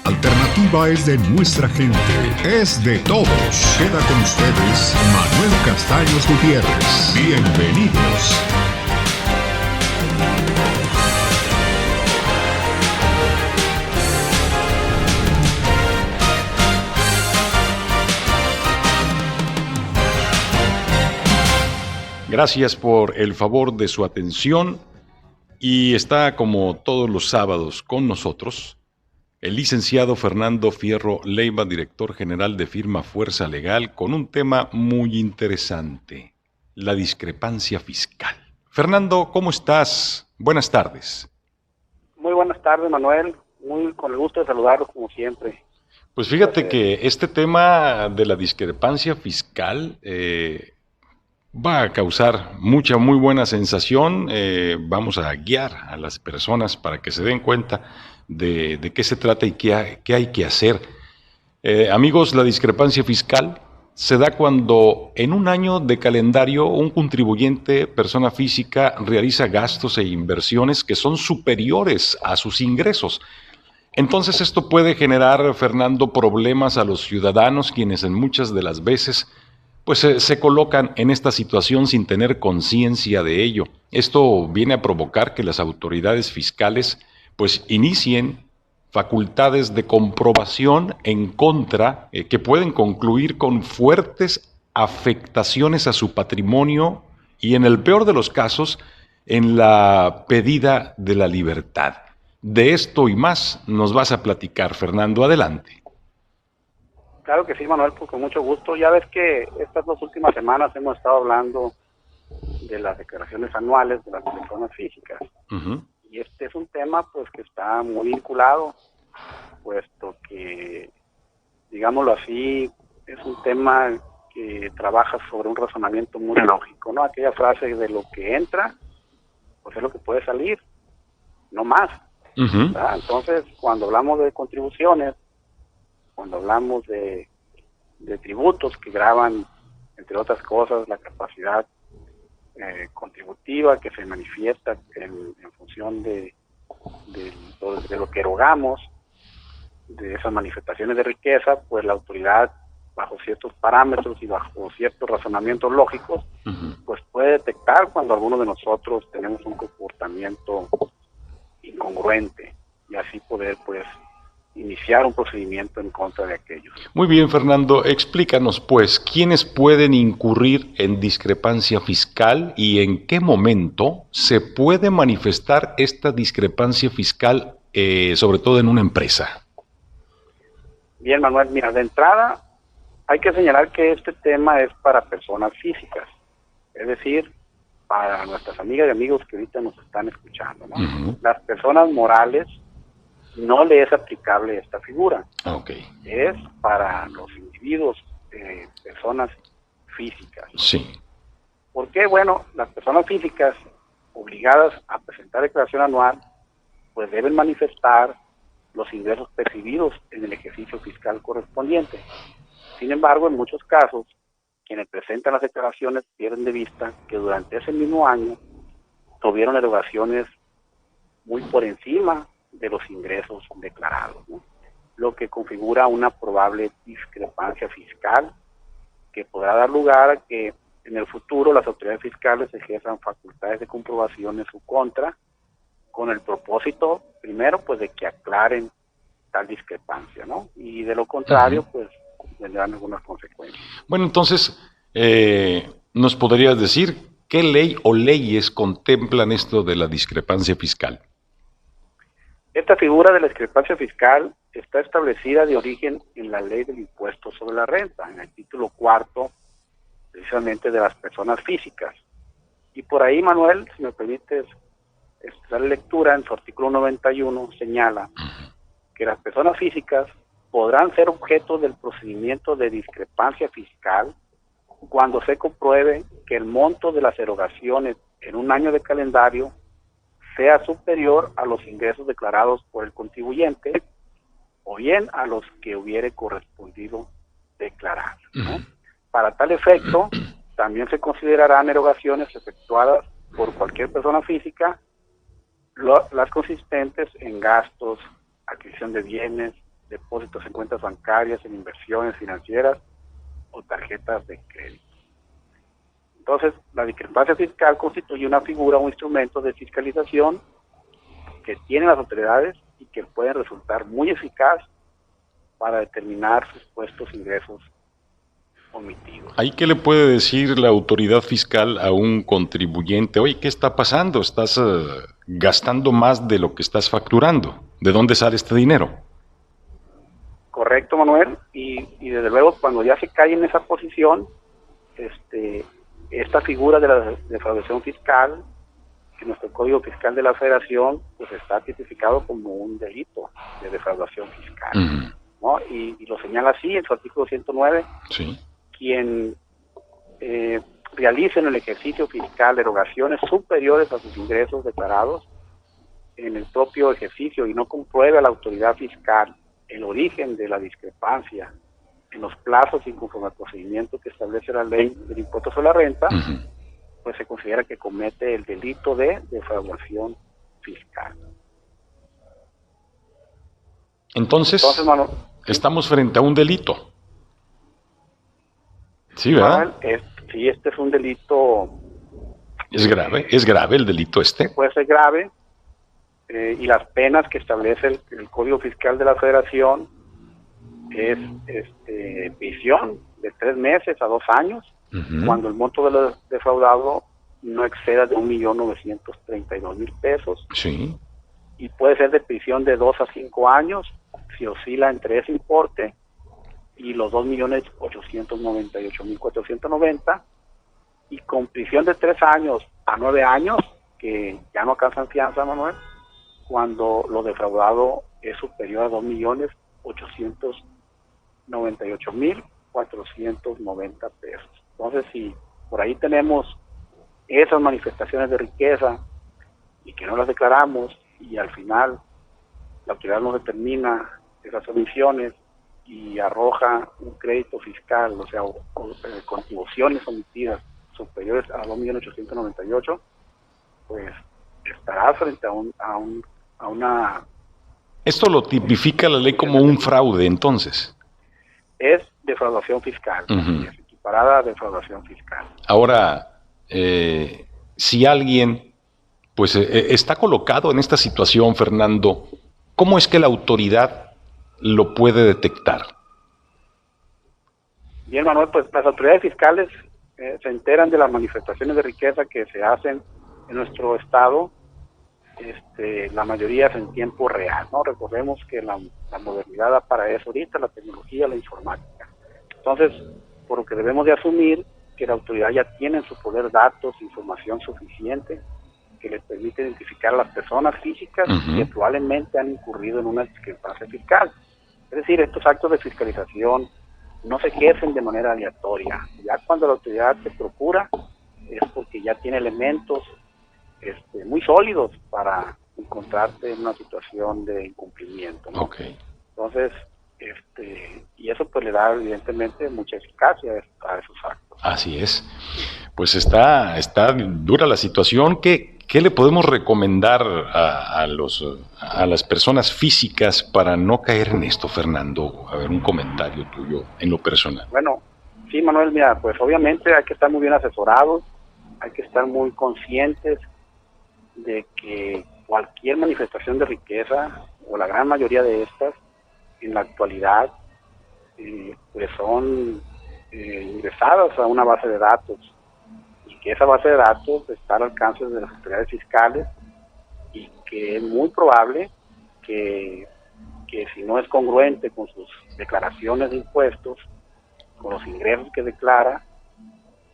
Alternativa es de nuestra gente, es de todos. Queda con ustedes Manuel Castaños Gutiérrez. Bienvenidos. Gracias por el favor de su atención y está como todos los sábados con nosotros el licenciado Fernando Fierro Leiva, director general de firma Fuerza Legal, con un tema muy interesante, la discrepancia fiscal. Fernando, ¿cómo estás? Buenas tardes. Muy buenas tardes, Manuel. Muy con el gusto de saludarlos como siempre. Pues fíjate que este tema de la discrepancia fiscal va a causar muy buena sensación. Vamos a guiar a las personas para que se den cuenta de qué se trata y qué hay que hacer. Amigos, la discrepancia fiscal se da cuando en un año de calendario un contribuyente, persona física, realiza gastos e inversiones que son superiores a sus ingresos. Entonces esto puede generar, Fernando, problemas a los ciudadanos, quienes en muchas de las veces pues se colocan en esta situación sin tener conciencia de ello. Esto viene a provocar que las autoridades fiscales pues inicien facultades de comprobación en contra que pueden concluir con fuertes afectaciones a su patrimonio y, en el peor de los casos, en la pérdida de la libertad. De esto y más nos vas a platicar, Fernando. Adelante. Claro que sí, Manuel, pues con mucho gusto. Ya ves que estas 2 últimas semanas hemos estado hablando de las declaraciones anuales de las personas físicas. Uh-huh. Y este es un tema pues que está muy vinculado, puesto que, digámoslo así, es un tema que trabaja sobre un razonamiento muy lógico, ¿no? Aquella frase de lo que entra, pues es lo que puede salir, no más. Uh-huh. Entonces, cuando hablamos de contribuciones, cuando hablamos de tributos que gravan, entre otras cosas, la capacidad contributiva que se manifiesta en función de lo que erogamos, de esas manifestaciones de riqueza, pues la autoridad, bajo ciertos parámetros y bajo ciertos razonamientos lógicos, uh-huh, pues puede detectar cuando alguno de nosotros tenemos un comportamiento incongruente y así poder pues iniciar un procedimiento en contra de aquellos. Muy bien, Fernando, explícanos pues, ¿quiénes pueden incurrir en discrepancia fiscal y en qué momento se puede manifestar esta discrepancia fiscal, sobre todo en una empresa? Bien, Manuel, mira, de entrada hay que señalar que este tema es para personas físicas, es decir, para nuestras amigas y amigos que ahorita nos están escuchando, ¿no? Uh-huh. Las personas morales no le es aplicable esta figura. Okay. Es para los individuos, personas físicas. Sí. ¿Por qué? Bueno, las personas físicas obligadas a presentar declaración anual, pues deben manifestar los ingresos percibidos en el ejercicio fiscal correspondiente. Sin embargo, en muchos casos, quienes presentan las declaraciones pierden de vista que durante ese mismo año tuvieron erogaciones muy por encima de los ingresos declarados, ¿no? Lo que configura una probable discrepancia fiscal que podrá dar lugar a que en el futuro las autoridades fiscales ejerzan facultades de comprobación en su contra, con el propósito, primero, pues de que aclaren tal discrepancia, ¿no? Y de lo contrario, uh-huh, pues vendrán algunas consecuencias. Bueno, entonces, ¿nos podrías decir qué ley o leyes contemplan esto de la discrepancia fiscal? Esta figura de la discrepancia fiscal está establecida de origen en la Ley del Impuesto sobre la Renta, en el título 4, precisamente de las personas físicas. Y por ahí, Manuel, si me permites la lectura, en su artículo 91 señala que las personas físicas podrán ser objeto del procedimiento de discrepancia fiscal cuando se compruebe que el monto de las erogaciones en un año de calendario sea superior a los ingresos declarados por el contribuyente o bien a los que hubiere correspondido declarar, ¿no? Para tal efecto, también se considerarán erogaciones efectuadas por cualquier persona física, las consistentes en gastos, adquisición de bienes, depósitos en cuentas bancarias, en inversiones financieras o tarjetas de crédito. Entonces, la discrepancia fiscal constituye una figura o un instrumento de fiscalización que tienen las autoridades y que pueden resultar muy eficaz para determinar supuestos ingresos omitidos. ¿Ahí qué le puede decir la autoridad fiscal a un contribuyente? Oye, ¿qué está pasando? Estás gastando más de lo que estás facturando. ¿De dónde sale este dinero? Correcto, Manuel, y desde luego cuando ya se cae en esa posición, esta figura de la defraudación fiscal, que nuestro Código Fiscal de la Federación, pues está tipificado como un delito de defraudación fiscal, ¿no? Y lo señala así en su artículo 109, sí. Quien realice en el ejercicio fiscal erogaciones superiores a sus ingresos declarados en el propio ejercicio y no compruebe a la autoridad fiscal el origen de la discrepancia en los plazos y conforme al procedimiento que establece la ley del impuesto sobre la renta, pues se considera que comete el delito de defraudación fiscal. Entonces estamos frente a un delito. Sí, ¿verdad? Sí, este es un delito. ¿Es grave el delito este? Puede ser grave, y las penas que establece el Código Fiscal de la Federación es prisión de 3 meses a 2 años, cuando el monto de lo defraudado no exceda de 1.932.000 pesos. Sí. Y puede ser de prisión de 2 a 5 años si oscila entre ese importe y los 2.898.490, y con prisión de 3 años a 9 años, que ya no alcanzan fianza, Manuel, cuando lo defraudado es superior a 2.898.490 pesos. Entonces, si por ahí tenemos esas manifestaciones de riqueza y que no las declaramos, y al final la autoridad no determina esas omisiones y arroja un crédito fiscal, o sea, contribuciones omitidas superiores a 2.898.000, pues estará frente a una... Esto lo tipifica la ley como un fraude, entonces. Es defraudación fiscal, es equiparada a defraudación fiscal. Ahora, si alguien pues está colocado en esta situación, Fernando, ¿cómo es que la autoridad lo puede detectar? Bien, Manuel, pues las autoridades fiscales se enteran de las manifestaciones de riqueza que se hacen en nuestro estado, la mayoría es en tiempo real, ¿no? Recordemos que la modernidad da para eso ahorita, la tecnología, la informática. Entonces, por lo que debemos de asumir que la autoridad ya tiene en su poder datos, información suficiente que les permite identificar a las personas físicas que probablemente han incurrido en una discrepancia fiscal. Es decir, estos actos de fiscalización no se ejercen de manera aleatoria. Ya cuando la autoridad te procura es porque ya tiene elementos muy sólidos para encontrarte en una situación de incumplimiento, ¿no? Okay. Entonces, y eso pues le da evidentemente mucha eficacia a esos actos. Así es. Pues está dura la situación. ¿Qué le podemos recomendar a las personas físicas para no caer en esto, Fernando? A ver, un comentario tuyo en lo personal. Bueno, sí, Manuel, mira, pues obviamente hay que estar muy bien asesorados, hay que estar muy conscientes de que cualquier manifestación de riqueza, o la gran mayoría de estas, en la actualidad, pues son ingresadas a una base de datos, y que esa base de datos está al alcance de las autoridades fiscales, y que es muy probable que si no es congruente con sus declaraciones de impuestos, con los ingresos que declara,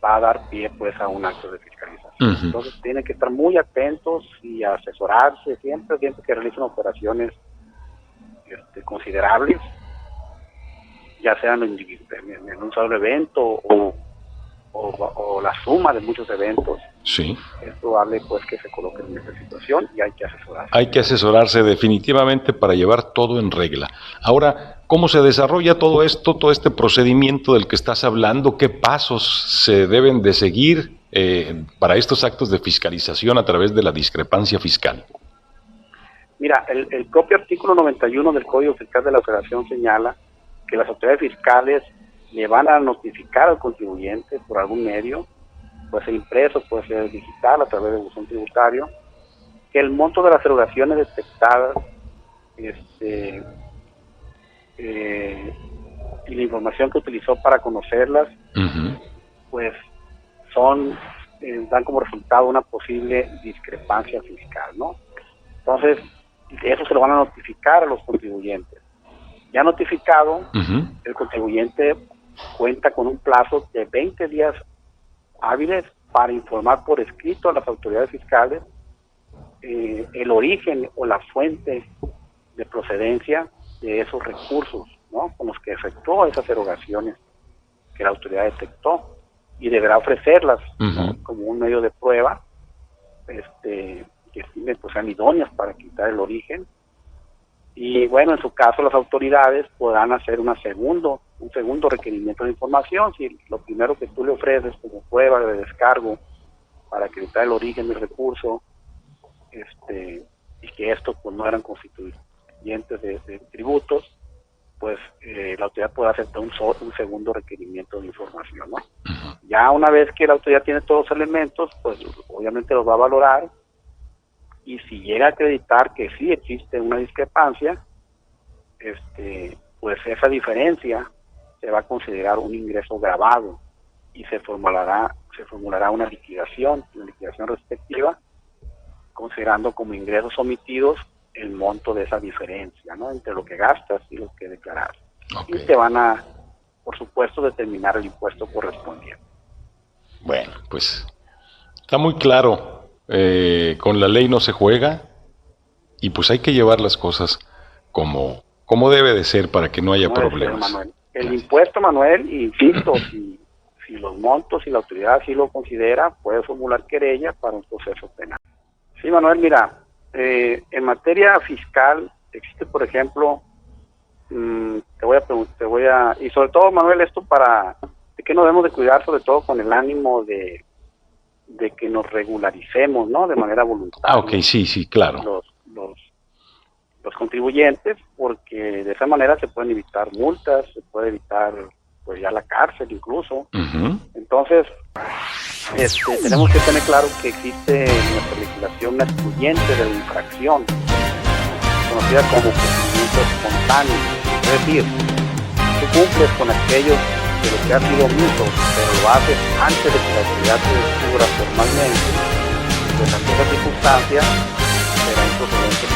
va a dar pie pues a un acto de fiscalización. Entonces tienen que estar muy atentos y asesorarse siempre que realicen operaciones considerables, ya sean en un solo evento o la suma de muchos eventos. Sí. Es probable pues que se coloquen en esa situación y hay que asesorarse. Hay que asesorarse definitivamente para llevar todo en regla. Ahora, ¿Cómo se desarrolla todo esto, todo este procedimiento del que estás hablando? ¿Qué pasos se deben de seguir para estos actos de fiscalización a través de la discrepancia fiscal? Mira, el propio artículo 91 del Código Fiscal de la Federación señala que las autoridades fiscales le van a notificar al contribuyente por algún medio, puede ser impreso, puede ser digital, a través de buzón tributario, que el monto de las erogaciones detectadas y la información que utilizó para conocerlas, pues dan como resultado una posible discrepancia fiscal, ¿no? Entonces, eso se lo van a notificar a los contribuyentes. Ya notificado, el contribuyente cuenta con un plazo de 20 días hábiles para informar por escrito a las autoridades fiscales el origen o la fuente de procedencia de esos recursos, ¿no?, con los que efectuó esas erogaciones que la autoridad detectó, y deberá ofrecerlas, ¿no?, como un medio de prueba que estime pues sean idóneas para quitar el origen. Y bueno, en su caso las autoridades podrán hacer un segundo requerimiento de información. Si lo primero que tú le ofreces como prueba de descargo para acreditar el origen del recurso, y que estos pues no eran constituyentes de tributos, pues la autoridad puede hacer un segundo requerimiento de información, ¿no? Ya una vez que la autoridad tiene todos los elementos, pues obviamente los va a valorar, y si llega a acreditar que sí existe una discrepancia, pues esa diferencia se va a considerar un ingreso gravado y se formulará una liquidación respectiva, considerando como ingresos omitidos el monto de esa diferencia, ¿no?, entre lo que gastas y lo que declaras. Y te van a, por supuesto, determinar el impuesto correspondiente. Bueno, pues está muy claro. Con la ley no se juega, y pues hay que llevar las cosas como debe de ser para que no haya problemas. Manuel. El impuesto, Manuel, insisto, si los montos y la autoridad así lo considera, puede formular querella para un proceso penal. Sí, Manuel, mira, en materia fiscal existe, por ejemplo, y sobre todo, Manuel, esto de que nos debemos de cuidar, sobre todo con el ánimo de que nos regularicemos, ¿no?, de manera voluntaria. Sí, claro. Los contribuyentes, porque de esa manera se pueden evitar multas, se puede evitar pues ya la cárcel incluso. Entonces, tenemos que tener claro que existe en nuestra legislación una excluyente de la infracción, conocida como procedimiento espontáneo. Es decir, tú cumples con aquellos de lo que ha sido omiso, pero lo haces antes de que la autoridad te descubra formalmente, pues ante esa circunstancia será improcedente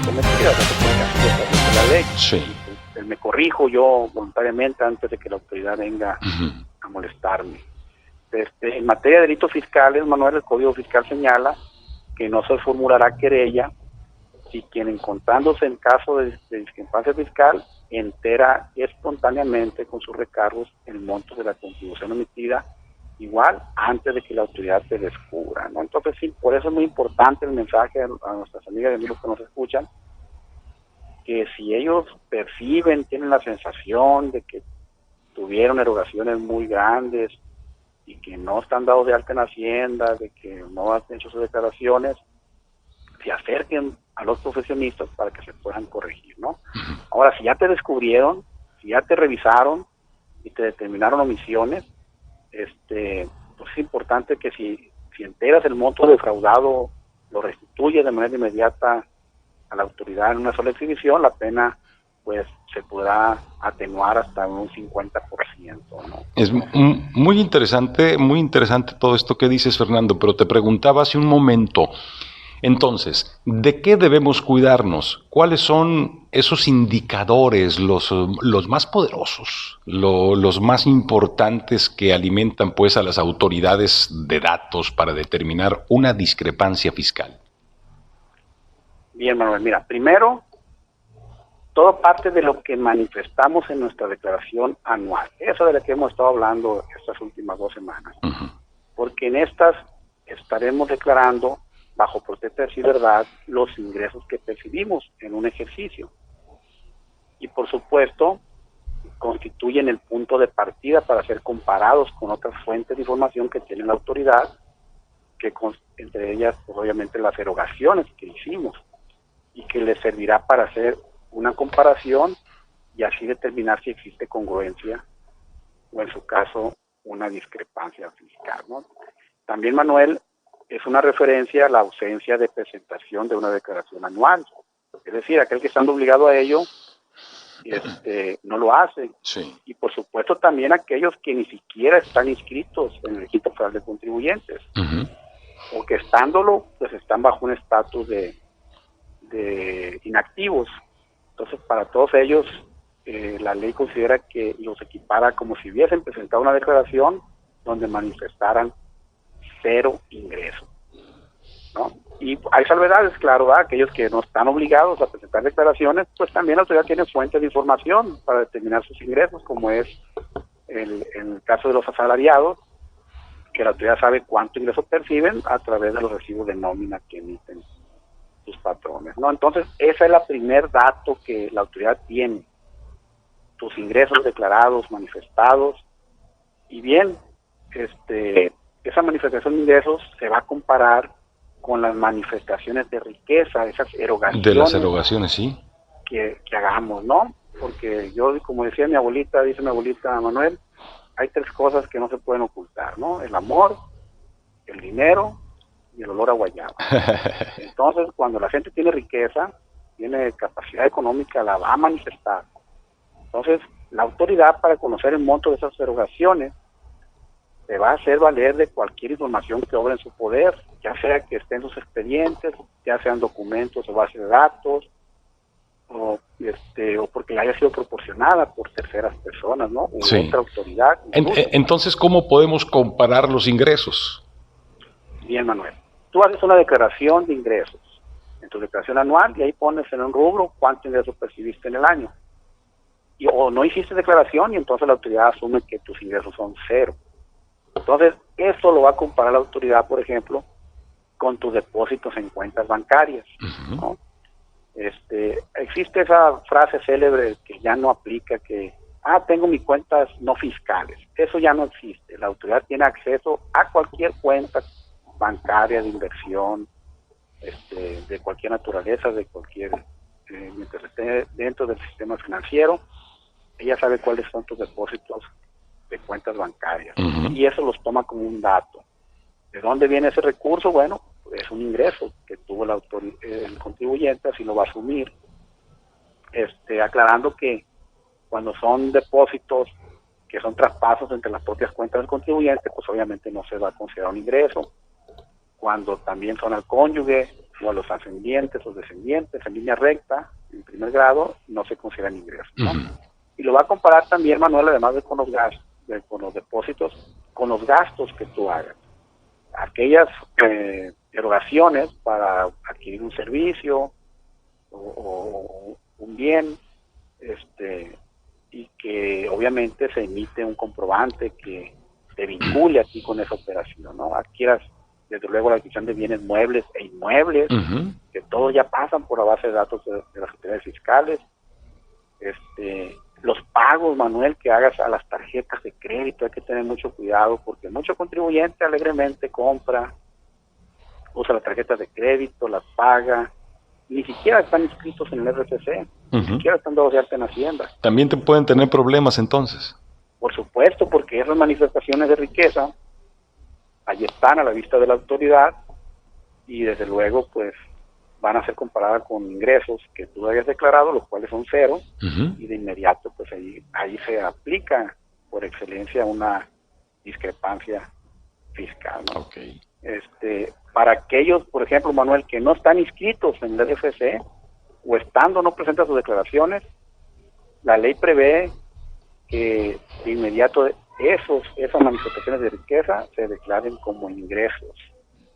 cometida, de la ley. Sí. Me corrijo yo voluntariamente antes de que la autoridad venga a molestarme. En materia de delitos fiscales, Manuel, el Código Fiscal señala que no se formulará querella si quien, encontrándose en caso de discrepancia fiscal, entera espontáneamente con sus recargos el monto de la contribución omitida, igual antes de que la autoridad te descubra, ¿no? Entonces, sí, por eso es muy importante el mensaje a nuestras amigas y amigos que nos escuchan, que si ellos perciben, tienen la sensación de que tuvieron erogaciones muy grandes y que no están dados de alta en Hacienda, de que no han hecho sus declaraciones, se acerquen a los profesionistas para que se puedan corregir, ¿no? Ahora, si ya te descubrieron, si ya te revisaron y te determinaron omisiones, pues es importante que si enteras el monto defraudado, lo restituyes de manera inmediata a la autoridad en una sola exhibición, la pena pues se podrá atenuar hasta un 50%, ¿no? Es muy interesante todo esto que dices, Fernando, pero te preguntaba hace un momento, entonces, ¿de qué debemos cuidarnos? ¿Cuáles son esos indicadores, los más poderosos, los más importantes que alimentan pues a las autoridades de datos para determinar una discrepancia fiscal? Bien, Manuel, mira, primero, todo parte de lo que manifestamos en nuestra declaración anual, eso de la que hemos estado hablando estas últimas 2 semanas, porque en estas estaremos declarando bajo protesta de verdad los ingresos que percibimos en un ejercicio. y por supuesto constituyen el punto de partida para ser comparados con otras fuentes de información que tiene la autoridad, que entre ellas pues, obviamente las erogaciones que hicimos, y que les servirá para hacer una comparación y así determinar si existe congruencia o en su caso una discrepancia fiscal, ¿no? También, Manuel, es una referencia a la ausencia de presentación de una declaración anual. Es decir, aquel que está obligado a ello no lo hace. Sí. Y por supuesto también aquellos que ni siquiera están inscritos en el Registro Federal de Contribuyentes, o que estándolo, pues están bajo un estatus de inactivos. Entonces, para todos ellos, la ley considera que los equipara como si hubiesen presentado una declaración donde manifestaran cero ingreso, ¿no? Y hay salvedades, claro, ¿verdad? Aquellos que no están obligados a presentar declaraciones, pues también la autoridad tiene fuentes de información para determinar sus ingresos, como es en el caso de los asalariados, que la autoridad sabe cuánto ingreso perciben a través de los recibos de nómina que emiten sus patrones, ¿no? Entonces, ese es el primer dato que la autoridad tiene, tus ingresos declarados, manifestados, y bien, esa manifestación de ingresos se va a comparar con las manifestaciones de riqueza, esas erogaciones. De las erogaciones, sí. Que hagamos, ¿no? Porque yo, como decía mi abuelita, dice mi abuelita Manuel, hay tres cosas que no se pueden ocultar, ¿no? El amor, el dinero y el olor a guayaba. Entonces, cuando la gente tiene riqueza, tiene capacidad económica, la va a manifestar. Entonces, la autoridad, para conocer el monto de esas erogaciones, se va a hacer valer de cualquier información que obre en su poder, ya sea que esté en sus expedientes, ya sean documentos o bases de datos, o porque le haya sido proporcionada por terceras personas, ¿no? O sí. otra autoridad. Entonces, ¿cómo podemos comparar los ingresos? Bien, Manuel. Tú haces una declaración de ingresos en tu declaración anual y ahí pones en un rubro cuánto ingreso percibiste en el año. O no hiciste declaración y entonces la autoridad asume que tus ingresos son cero. Entonces, eso lo va a comparar la autoridad, por ejemplo, con tus depósitos en cuentas bancarias, ¿no? Existe esa frase célebre que ya no aplica, que, tengo mis cuentas no fiscales. Eso ya no existe. La autoridad tiene acceso a cualquier cuenta bancaria de inversión, de cualquier naturaleza, de cualquier, mientras esté dentro del sistema financiero, ella sabe cuáles son tus depósitos de cuentas bancarias, y eso los toma como un dato. ¿De dónde viene ese recurso? Bueno, es un ingreso que tuvo el contribuyente, así lo va a asumir, aclarando que cuando son depósitos que son traspasos entre las propias cuentas del contribuyente, pues obviamente no se va a considerar un ingreso. Cuando también son al cónyuge o a los ascendientes o descendientes en línea recta, en primer grado, no se consideran ingresos, ¿no? Y lo va a comparar también, Manuel, además de con los gastos, con los depósitos, con los gastos que tú hagas. Aquellas erogaciones para adquirir un servicio o un bien, y que obviamente se emite un comprobante que te vincule aquí con esa operación, ¿no? Adquieras, desde luego, la adquisición de bienes muebles e inmuebles, que todos ya pasan por la base de datos de las autoridades fiscales. Los pagos, Manuel, que hagas a las tarjetas de crédito, hay que tener mucho cuidado, porque mucho contribuyente alegremente compra, usa las tarjetas de crédito, las paga, ni siquiera están inscritos en el RFC, ni siquiera están dados de alta en Hacienda. También te pueden tener problemas entonces. Por supuesto, porque esas manifestaciones de riqueza, ahí están a la vista de la autoridad, y desde luego, pues, van a ser comparadas con ingresos que tú hayas declarado, los cuales son cero, y de inmediato, pues ahí se aplica por excelencia una discrepancia fiscal, ¿no? Okay. Para aquellos, por ejemplo, Manuel, que no están inscritos en el RFC, o estando no presentan sus declaraciones, la ley prevé que de inmediato esas manifestaciones de riqueza se declaren como ingresos,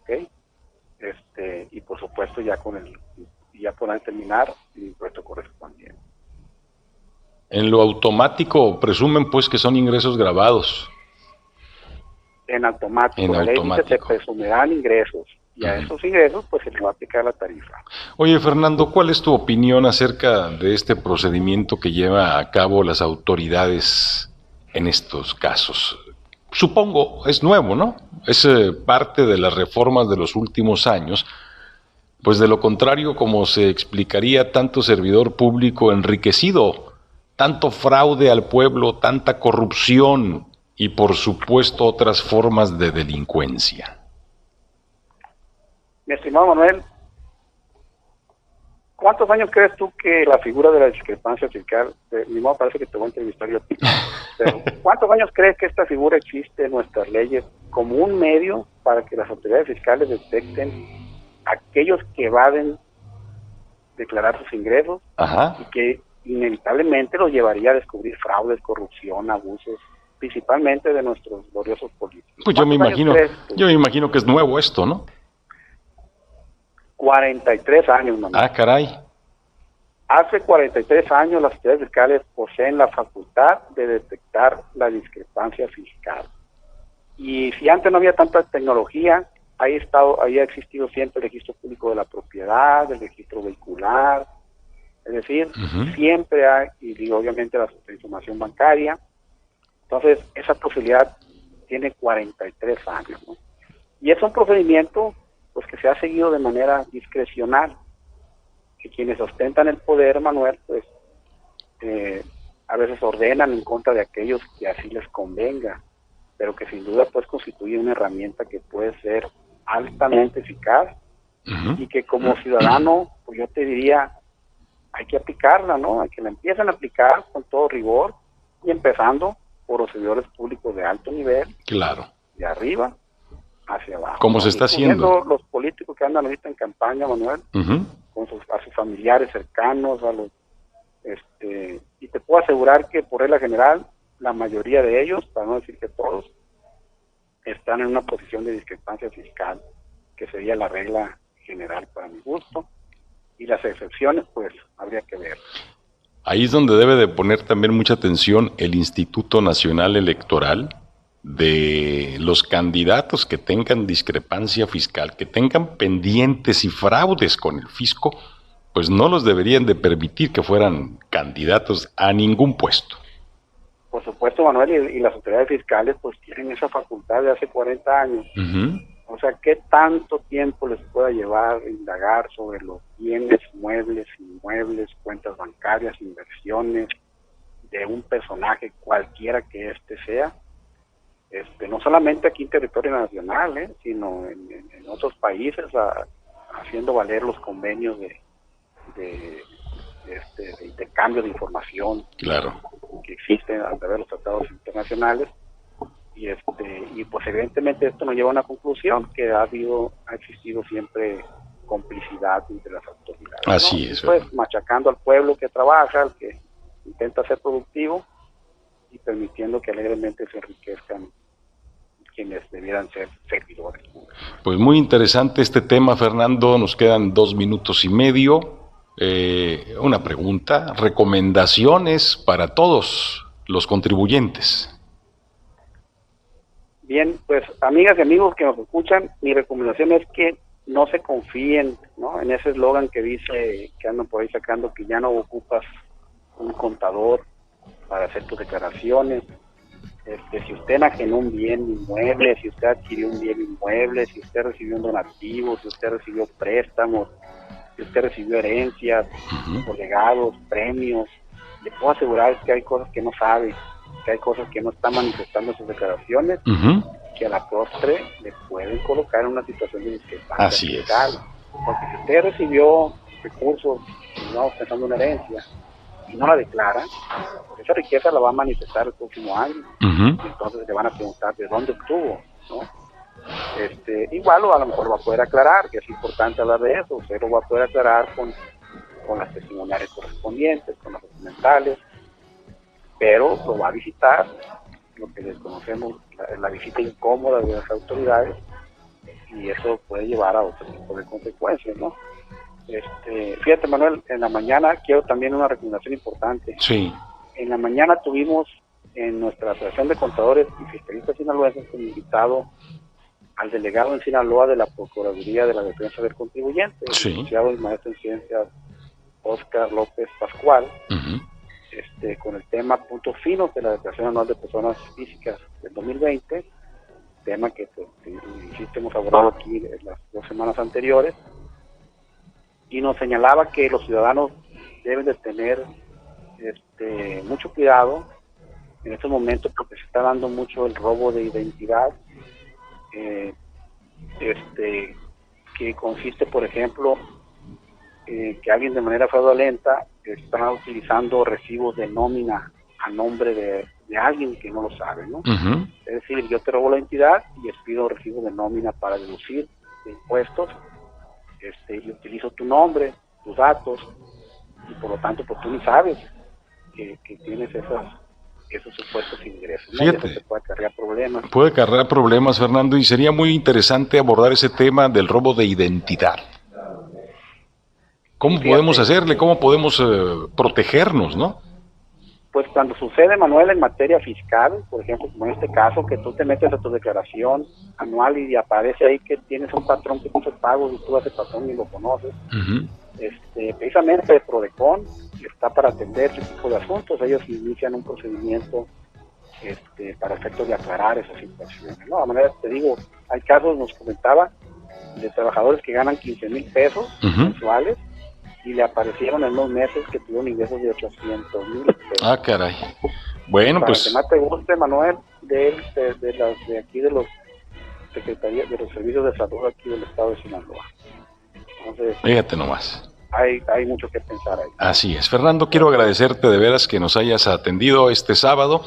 ¿ok? Y por supuesto ya podrán terminar el impuesto correspondiente. En lo automático presumen pues que son ingresos grabados. En automático. La ley dice que se presumirán ingresos. y a esos ingresos pues se les va a aplicar la tarifa. Oye, Fernando, ¿cuál es tu opinión acerca de este procedimiento que lleva a cabo las autoridades en estos casos? Supongo, es nuevo, ¿no? Es parte de las reformas de los últimos años, pues de lo contrario, como se explicaría tanto servidor público enriquecido, tanto fraude al pueblo, tanta corrupción y por supuesto otras formas de delincuencia. Mi estimado Manuel, ¿cuántos años crees tú que la figura de la discrepancia fiscal, de mi modo parece que te voy a entrevistar yo a ti, pero ¿cuántos años crees que esta figura existe en nuestras leyes como un medio para que las autoridades fiscales detecten aquellos que evaden declarar sus ingresos? Ajá. Y que inevitablemente los llevaría a descubrir fraudes, corrupción, abusos, principalmente de nuestros gloriosos políticos? Pues yo me imagino que es nuevo esto, ¿no? 43 años, Manuel. Ah, caray. Hace 43 años las autoridades fiscales poseen la facultad de detectar la discrepancia fiscal. Y si antes no había tanta tecnología, había existido siempre el registro público de la propiedad, el registro vehicular, es decir, siempre hay, y obviamente la información bancaria. Entonces, esa posibilidad tiene 43 años, ¿no? Y es un procedimiento pues que se ha seguido de manera discrecional, que quienes ostentan el poder, Manuel, pues a veces ordenan en contra de aquellos que así les convenga, pero que sin duda pues constituye una herramienta que puede ser altamente eficaz y que como ciudadano, pues yo te diría, hay que aplicarla, ¿no? Hay que la empiecen a aplicar con todo rigor y empezando por los servidores públicos de alto nivel, claro, de arriba hacia abajo. Como se está haciendo. Los políticos que andan ahorita en campaña, Manuel, a sus familiares cercanos, y te puedo asegurar que por regla general, la mayoría de ellos, para no decir que todos, están en una posición de discrepancia fiscal, que sería la regla general para mi gusto, y las excepciones, pues, habría que ver. Ahí es donde debe de poner también mucha atención el Instituto Nacional Electoral, de los candidatos que tengan discrepancia fiscal, que tengan pendientes y fraudes con el fisco, pues no los deberían de permitir que fueran candidatos a ningún puesto. Por supuesto, Manuel, y las autoridades fiscales pues tienen esa facultad de hace 40 años. O sea, ¿qué tanto tiempo les pueda llevar a indagar sobre los bienes, muebles, inmuebles, cuentas bancarias, inversiones de un personaje, cualquiera que éste sea? No solamente aquí en territorio nacional, sino en otros países, haciendo valer los convenios de intercambio de información, claro, que existen a través de los tratados internacionales, y pues evidentemente esto nos lleva a una conclusión, que ha existido siempre complicidad entre las autoridades. Así ¿no? es. Pues machacando al pueblo que trabaja, al que intenta ser productivo, y permitiendo que alegremente se enriquezcan quienes debieran ser servidores. Pues muy interesante este tema, Fernando. Nos quedan 2 minutos y medio. Una pregunta, recomendaciones para todos los contribuyentes. Bien, pues amigas y amigos que nos escuchan, mi recomendación es que no se confíen, ¿no?, en ese eslogan que dice, que andan por ahí sacando, que ya no ocupas un contador para hacer tus declaraciones. Si usted enajenó un bien inmueble, si usted adquirió un bien inmueble, si usted recibió un donativo, si usted recibió préstamos, si usted recibió herencias, legados, premios, le puedo asegurar que hay cosas que no sabe, que hay cosas que no está manifestando en sus declaraciones, que a la postre le pueden colocar en una situación de discrepancia fiscal. Porque si usted recibió recursos, digamos, pensando en una herencia, y no la declara, esa riqueza la va a manifestar el próximo año, y entonces le van a preguntar de dónde obtuvo, ¿no? Igual a lo mejor va a poder aclarar, que es importante hablar de eso, usted lo va a poder aclarar con las testimoniales correspondientes, con las documentales, pero lo va a visitar, lo que desconocemos, la visita incómoda de las autoridades, y eso puede llevar a otro tipo de consecuencias, ¿no? Fíjate, Manuel, en la mañana quiero también una recomendación importante. Sí. En la mañana tuvimos en nuestra asociación de contadores y fiscalistas sinaloenses como invitado al delegado en Sinaloa de la Procuraduría de la Defensa del Contribuyente, Sí. el licenciado y maestro en ciencias Óscar López Pascual, con el tema puntos finos de la Declaración Anual de Personas Físicas del 2020, tema que pues, hemos abordado aquí en las 2 semanas anteriores, y nos señalaba que los ciudadanos deben de tener mucho cuidado en estos momentos porque se está dando mucho el robo de identidad, que consiste, por ejemplo, que alguien de manera fraudulenta está utilizando recibos de nómina a nombre de alguien que no lo sabe, ¿no? Es decir, yo te robo la identidad y les pido recibos de nómina para deducir de impuestos, y utilizo tu nombre, tus datos, y por lo tanto pues tú ni sabes que tienes esos supuestos ingresos, ¿no? Fíjate, y eso te puede acarrear problemas. Puede acarrear problemas, Fernando, y sería muy interesante abordar ese tema del robo de identidad. ¿Cómo podemos hacerle? ¿Cómo podemos protegernos, no? Pues cuando sucede, Manuel, en materia fiscal, por ejemplo, como en este caso, que tú te metes a tu declaración anual y aparece ahí que tienes un patrón que puso pagos y tú a ese patrón y lo conoces, precisamente el Prodecon está para atender ese tipo de asuntos. Ellos inician un procedimiento para efectos de aclarar esas situaciones, ¿no? De manera, te digo, hay casos, nos comentaba, de trabajadores que ganan 15,000 pesos mensuales y le aparecieron en unos meses que tuvieron ingresos de 800,000 pesos. Ah, caray. Bueno, para pues... que más te guste, Manuel, de aquí de los secretarías, de los servicios de salud aquí del estado de Sinaloa. Entonces, fíjate nomás. Hay mucho que pensar ahí. Así es. Fernando, quiero agradecerte de veras que nos hayas atendido este sábado.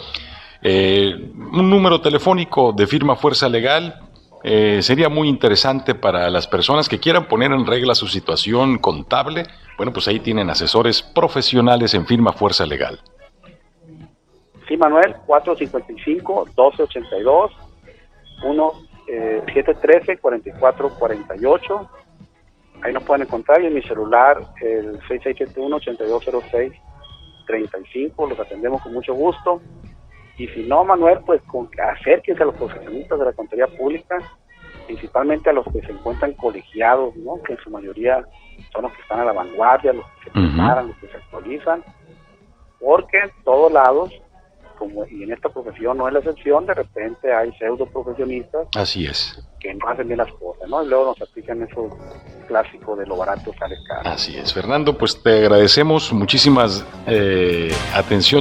Un número telefónico de firma Fuerza Legal sería muy interesante para las personas que quieran poner en regla su situación contable. Bueno, pues ahí tienen asesores profesionales en firma Fuerza Legal. Sí, Manuel, 455-1282, 713-4448. Ahí nos pueden encontrar, y en mi celular, el 6671-8206-35, los atendemos con mucho gusto. Y si no, Manuel, pues acérquense a los profesionistas de la Contaduría Pública, principalmente a los que se encuentran colegiados, ¿no? Que en su mayoría son los que están a la vanguardia, los que se preparan, los que se actualizan, porque en todos lados, y en esta profesión no es la excepción, de repente hay pseudo profesionistas. Así es. Que no hacen bien las cosas, ¿no? Y luego nos aplican eso clásico de lo barato sale caro. Así es, Fernando, pues te agradecemos muchísimas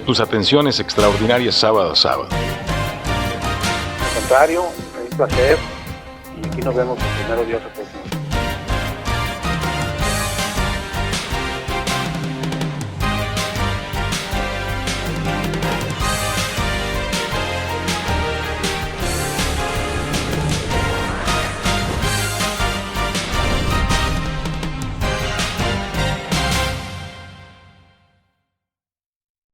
tus atenciones extraordinarias sábado a sábado. Al contrario, es un placer, y aquí nos vemos el primero Dios el próximo.